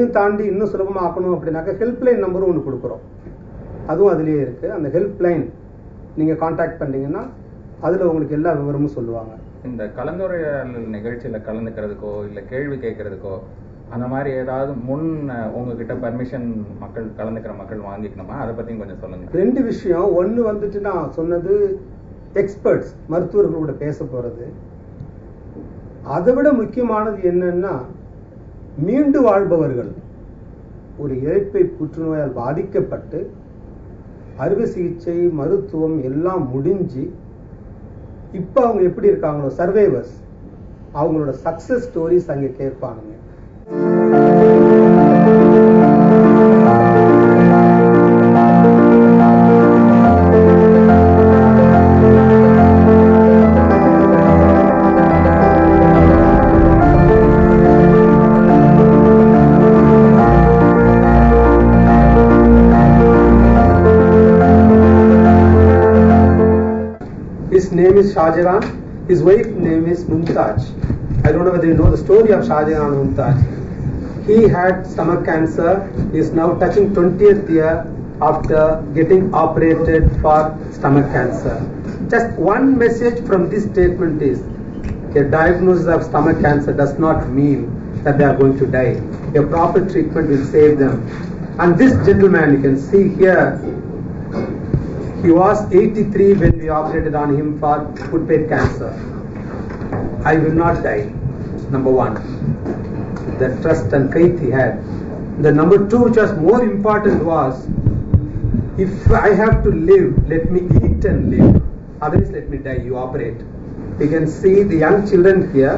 இதையும் தாண்டி இன்னும் சுலபமாக ஆக்கணும் அப்படின்னாக்கா ஹெல்ப்லைன் நம்பரும் ஒன்று கொடுக்குறோம். அதுவும் அதுலேயே இருக்குது. அந்த ஹெல்ப்லைன் நீங்கள் காண்டாக்ட் பண்ணிங்கன்னா அதில் உங்களுக்கு எல்லா விவரமும் சொல்லுவாங்க. இந்த கலந்துரையாடல் நிகழ்ச்சியில் கலந்துக்கிறதுக்கோ இல்லை கேள்வி கேட்கறதுக்கோ அந்த மாதிரி ஏதாவது முன் உங்ககிட்ட பர்மிஷன் கலந்துக்கிற மக்கள் வாங்கிக்கணுமா? அதை பற்றியும் கொஞ்சம் சொல்லுங்கள். 2 விஷயம். ஒன்று வந்துட்டு நான் சொன்னது எக்ஸ்பர்ட்ஸ், மருத்துவர்களோட பேச போகிறது. அதை விட முக்கியமானது என்னன்னா, மீண்டு வாழ்பவர்கள் ஒரு இரைப்பை புற்றுநோயால் பாதிக்கப்பட்டு அறுவை சிகிச்சை மருத்துவம் எல்லாம் முடிஞ்சு இப்போ அவங்க எப்படி இருக்காங்களோ, சர்வைவர்ஸ், அவங்களோட சக்சஸ் ஸ்டோரிஸ் அங்கே கேட்பாங்க. His name is Shahjahan. His wife's name is Mumtaz. I don't know whether you know the story of Shahjahan and Mumtaz. He had stomach cancer. He is now touching 20th year after getting operated for stomach cancer. Just one message from this statement is, a diagnosis of stomach cancer does not mean that they are going to die. A proper treatment will save them. And this gentleman, you can see here, he was 83 when we operated on him for foot plate cancer. I will not die. Number 1, the trust and faith he had. The number 2, which was more important, was, if I have to live, let me eat and live. Otherwise, let me die. You operate. You can see the young children here,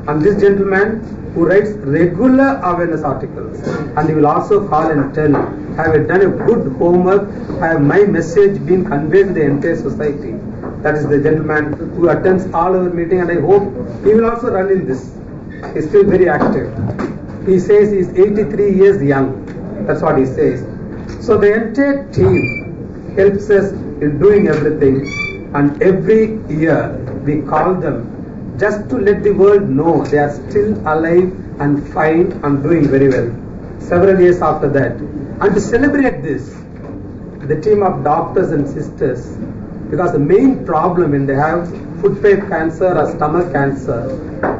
and this gentleman who writes regular awareness articles, and he will also call and tell, have I done a good homework? Have my message been conveyed to the entire society? That is the gentleman who attends all our meeting, and I hope he will also run in this. He is still very active. He says he is 83 years young. That's what he says. So the entire team helps us in doing everything, and every year we call them just to let the world know they are still alive and fine and doing very well. Several years after that, and to celebrate this, the team of doctors and sisters, because the main problem when they have foot plate cancer or stomach cancer,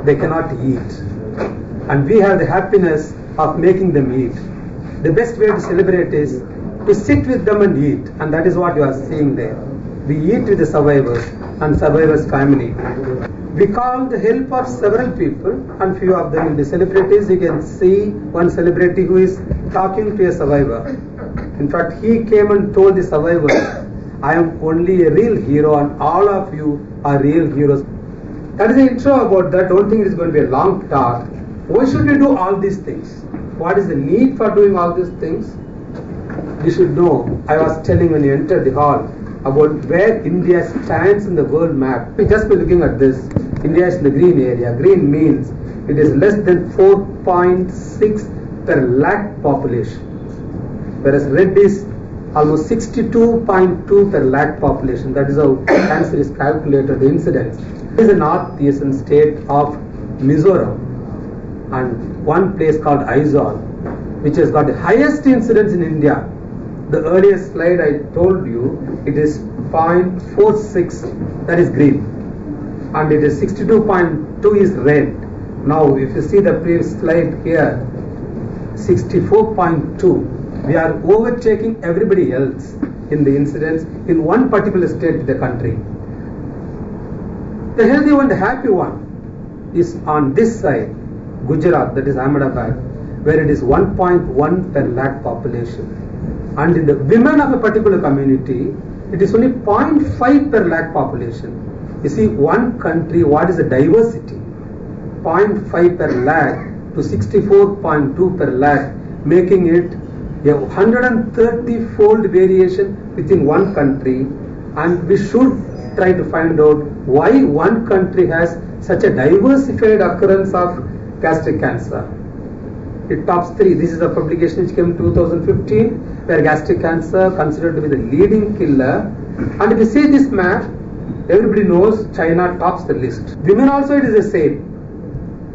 they cannot eat, and we have the happiness of making them eat. The best way to celebrate is to sit with them and eat, and that is what you are seeing there. We eat with the survivors and survivors' family. We call the help of several people, and few of them in the celebrities. You can see one celebrity who is talking to a survivor. In fact, he came and told the survivor, I am only a real hero and all of you are real heroes. That is the intro about that. Don't think it is going to be a long talk. Why should we do all these things? What is the need for doing all these things? You should know, I was telling when you enter the hall about where India stands in the world map. Just by looking at this, India is in the green area. Green means it is less than 4.6 per lakh population, whereas red is almost 62.2 per lakh population. That is how cancer is calculated, the incidence. It is the northeastern state of Mizoram, and one place called Aizawl, which has got the highest incidence in India. The earlier slide I told you, it is 0.46, that is green, and it is 62.2 is red. Now if you see the previous slide here, 64.2, we are overtaking everybody else in the incidence in one particular state of the country. The healthy one, the happy one, is on this side, Gujarat, that is Ahmedabad, where it is 1.1 per lakh population. And in the women of a particular community, it is only 0.5 per lakh population. You see, one country, what is the diversity? 0.5 per lakh to 64.2 per lakh, making it a 130-fold variation within one country. And we should try to find out why one country has such a diversified occurrence of gastric cancer. It tops 3. This is a publication which came in 2015, where gastric cancer considered to be the leading killer. And if you see this map, everybody knows China tops the list. Women also, it is the same.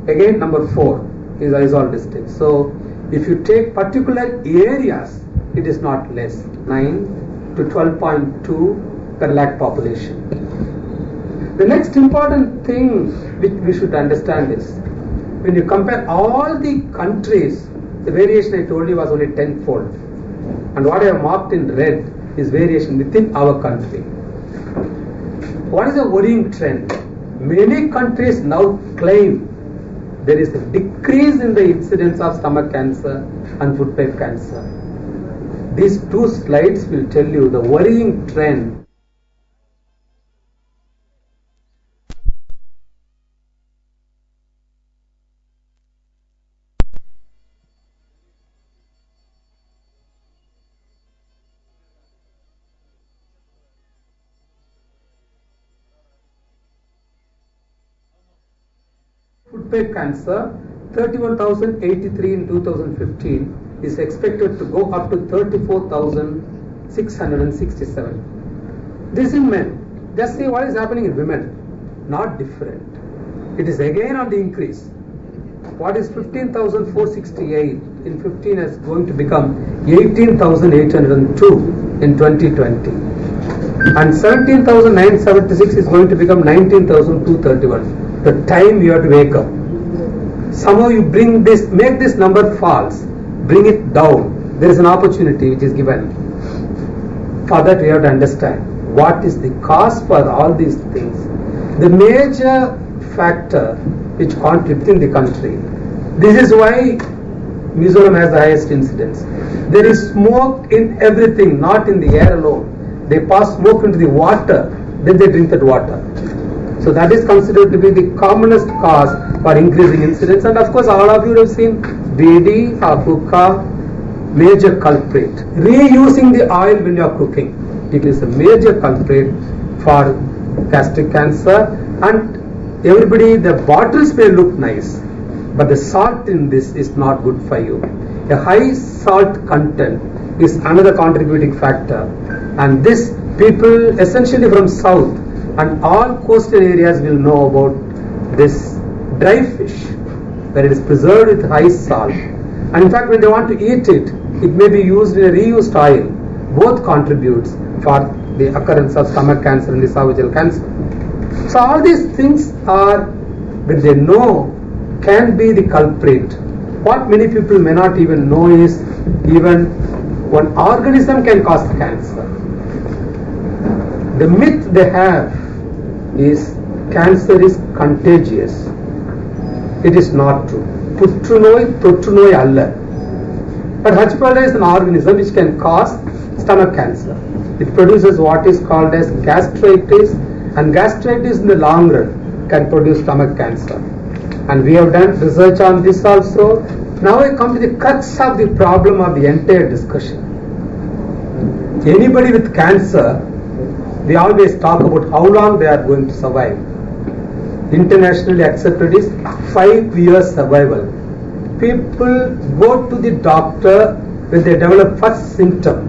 Again, number 4 is Aizawl district. So If you take particular areas, it is not less, 9 to 12.2 per lakh population. The next important thing which we should understand is, when you compare all the countries, the variation I told you was only tenfold. And what I have marked in red is variation within our country. What is a worrying trend? Many countries now claim there is a decrease in the incidence of stomach cancer and food pipe cancer. These two slides will tell you the worrying trend. Food pipe cancer, 31,083 in 2015 is expected to go up to 34,667. This in men. Just see what is happening in women. Not different. It is again on the increase. What is 15,468 in 15 is going to become 18,802 in 2020. And 17,976 is going to become 19,231. The time you have to wake up. Somehow you bring this, make this number false, bring it down. There is an opportunity which is given. For that we have to understand what is the cause for all these things. The major factor which contributes in the country. This is why Mizoram has the highest incidence. There is smoke in everything, not in the air alone. They pass smoke into the water, then they drink that water. So that is considered to be the commonest cause for increasing incidence. And of course all of you have seen BD or hookah, major culprit. Reusing the oil when you are cooking, it is a major culprit for gastric cancer. And everybody, the bottles may look nice, but the salt in this is not good for you. A high salt content is another contributing factor. And this people essentially from south and all coastal areas will know about this dry fish, where it is preserved with high salt. And in fact, when they want to eat it, it may be used in a reused oil. Both contributes for the occurrence of stomach cancer and esophageal cancer. So all these things are, when they know, can be the culprit. What many people may not even know is, even one organism can cause cancer. The myth they have is cancer is contagious. It is not true. Puttrunoi, Tottrunoi alla. But H. pylori is an organism which can cause stomach cancer. It produces what is called as gastritis, and gastritis in the long run can produce stomach cancer. And we have done research on this also. Now I come to the crux of the problem of the entire discussion. Anybody with cancer, we always talk about how long they are going to survive. Internationally accepted is 5 years survival. People go to the doctor when they develop first symptom.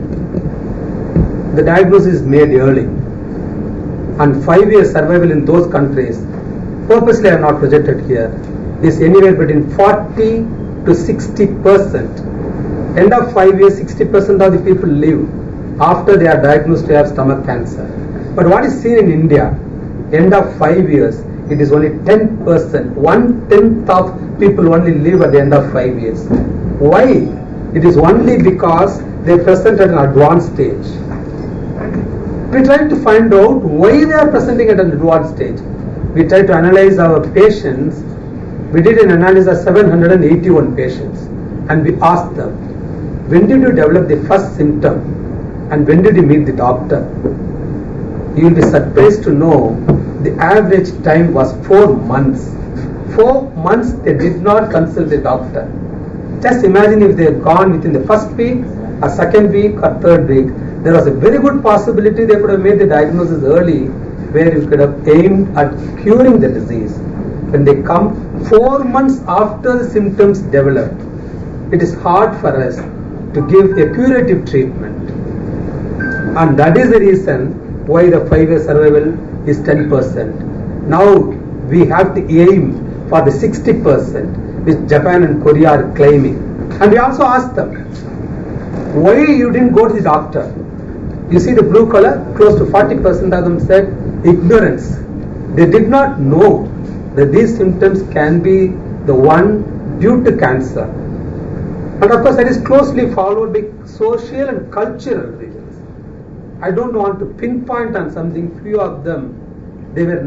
The diagnosis is made early. And 5 years survival in those countries, purposely I have not projected here, is anywhere between 40 to 60%. End of 5 years, 60% of the people live after they are diagnosed to have stomach cancer. But what is seen in India, end of 5 years, it is only 10%. 1/10 of people only live at the end of 5 years. Why? It is only because they present at an advanced stage. We try to find out why they are presenting at an advanced stage. We try to analyze our patients. We did an analysis of 781 patients, and we asked them, when did you develop the first symptom and when did you meet the doctor? You will be surprised to know the average time was 4 months. 4 months they did not consult the doctor. Just imagine if they had gone within the first week or second week or third week, there was a very good possibility they could have made the diagnosis early, where you could have aimed at curing the disease. When they come 4 months after the symptoms develop, it is hard for us to give a curative treatment. And that is the reason why the 5-year survival is 10%. Now we have to aim for the 60%, which Japan and Korea are claiming. And we also asked them, why you didn't go to the doctor? You see the blue color, close to 40% of them said ignorance. They did not know that these symptoms can be the one due to cancer. And of course that is closely followed by social and cultural reasons. I don't want to pinpoint on something, few of them, they were